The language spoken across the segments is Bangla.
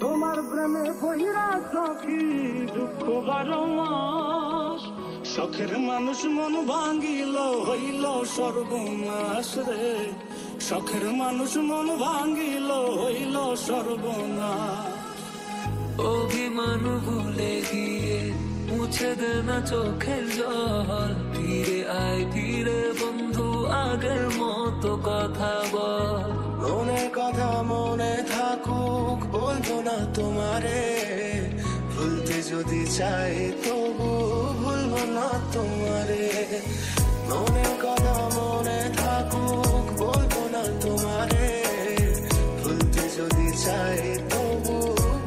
তোমার প্রেমে পইরা সখী দুঃখ 12 মাস। শখের মানুষ মন ভাঙ্গিল হইল সর্বনাশ রে। শখের মানুষ মন ভাঙ্গিল হইল সর্বনাশ। অভিমান ভুলে গিয়ে মুছে দে না চোখের জল। ফিরে আয় ফিরে বন্ধু আগের মতো কথা বল। মনের কথা মনে থাকুক বলবো না তোমারে। ভুলতে যদি চাই তবু ভুলবো না তোমারে। মনের কথা মনে থাকুক বলবো না তোমারে। ভুলতে যদি চাই তবু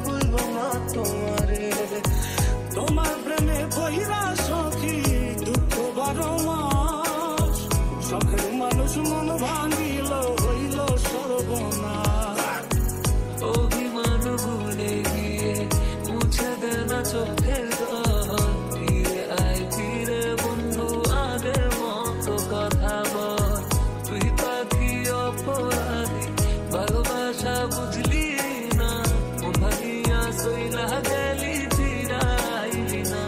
ভুলবো না তোমারে। তোমার প্রেমে পইরা সখী দুঃখ 12 মাস। শখের মানুষ মন ভাঙ্গিল হইল সর্বনাশ। অভিমান ভুলে গিয়ে মুছে দে না চোখের জল। ফিরে আয় ফিরে বন্ধু আগের মতো কথা বল। তুই পাখি অপরাধী ভালোবাসা বুঝলি না। মন ভাঙিয়া সইলা গেলি ফিরাইলি না।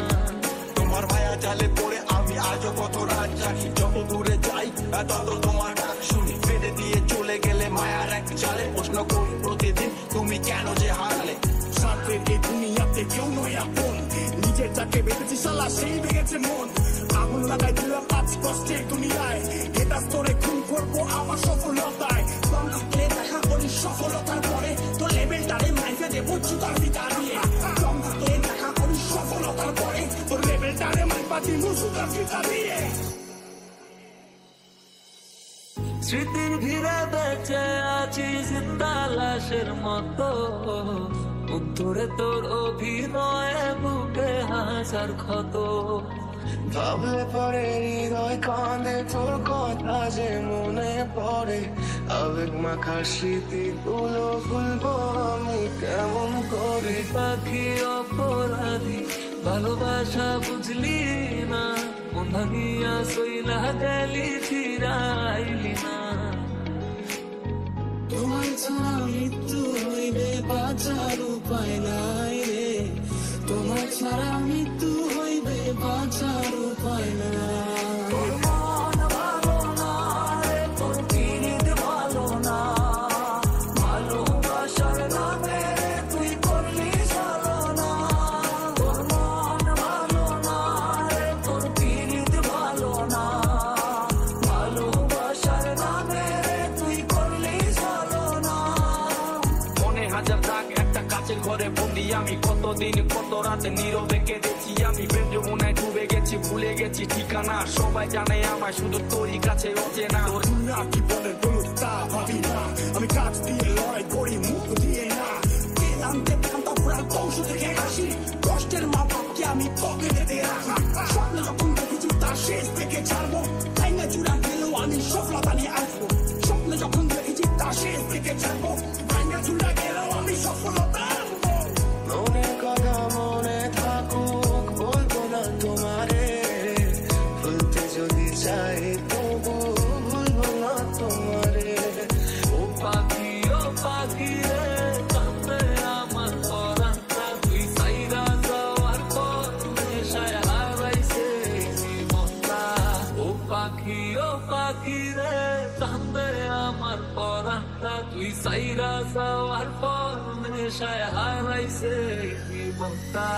তোমার মায়া জালে পড়ে আমি আজও কত রাত জানি। যত দূরে যাই তত তোমার ডাক শুনি। ফেলে দিয়ে চলে গেলে মায়ার এক জালে প্রশ্ন করি প্রতিদিন তুমি কেন যে হারালে। স্বার্থের এই দুনিয়াতে কেউ নয় আপন। নিজের যাকে বেঁধেছি শালা সেই ভেঙেছে মন। আগুন লাগাই দিলাম আজ কষ্টের দুনিয়ায়। এটা তোরে খুন করবো আমার সফলতায়। কম থাকলে দেখা করি সফলতার পরে তো লেভেলটারে মাইকে দেবো জুতার ভিতর দিয়ে। কম থাকলে দেখা করি সফলতার পরে তো লেভেলটারে মাইপা দিব জুতার ভিতর দিয়ে। স্মৃতির ভিড়ে বেঁচে আছি জিন্দা লাশের মতো। উত্তরে তোর অভিনয়ে বুকে হাজার ক্ষত। ভাবলে পরে হৃদয় কাঁদে তোর কথা যে মনে পড়ে। আবেগ মাখা স্মৃতিগুলো ভুলবো আমি কেমন করে। পাখি অপরাধী ভালোবাসা বুঝলি না। মন ভাঙিয়া সইলা গেলি ফিরাইলি না। তোমার ছাড়া মৃত্যু হইবে বাঁচার উপায় নাই রে। তোমার ছাড়া মৃত্যু হইবে বাঁচার উপায় নাই। তোর মন ভালো না রে, তোর পিরিত ভালো না। ভালোবাসার নামে তুই করলি ছলনা। তোর মন ভালো না রে, তোর পিরিত ভালো না। ভালোবাসার নামে তুই করলি ছলনা। মনে হাজার দাগ একটা কাচের ঘরে বন্দি আমি। কতদিন কত রাতে নীরবে কেঁদেছি আমি। প্রেম যমুনায় ডুবে গেছি ভুলে গেছি ঠিকানা। সবাই জানে আমায় শুধু তোরই কাছে অচেনা। তোর দুনিয়া কি বলে বলুক তা ভাবি না। আমি কাজ দিয়ে লড়াই করি মুখ দিয়ে না। আনতে পান্তা পুরান কৌশ থেকে আসি। কষ্টের মা বাপকে আমি পকেটে রাখি। স্বপ্ন যখন দেখেছি তার শেষ থেকে ছাড়বো। তাই না চূড়া গেলেও আমি সফলতা নিয়ে আসবো। স্বপ্ন যখন দেখেছি তার শেষ থেকে ছাড়বো। তাই না চূড়া গেলেও আমি সফলতা আনবো। মনের কথা মনে থাকুক বলবো না তোমারে। ভুলতে যদি চাই তবু ভুলবো না তোমারে। ও পাখি রে কান্দে আমার পরাণটা। তুই সাইরা যাওয়ার পর নেশায় হারাইছে জীবনটা। ও পাখি রে কান্দে আমার পরাণটা। তুই সাইরা যাওয়ার পর নেশায় হারাইছে জীবনটা।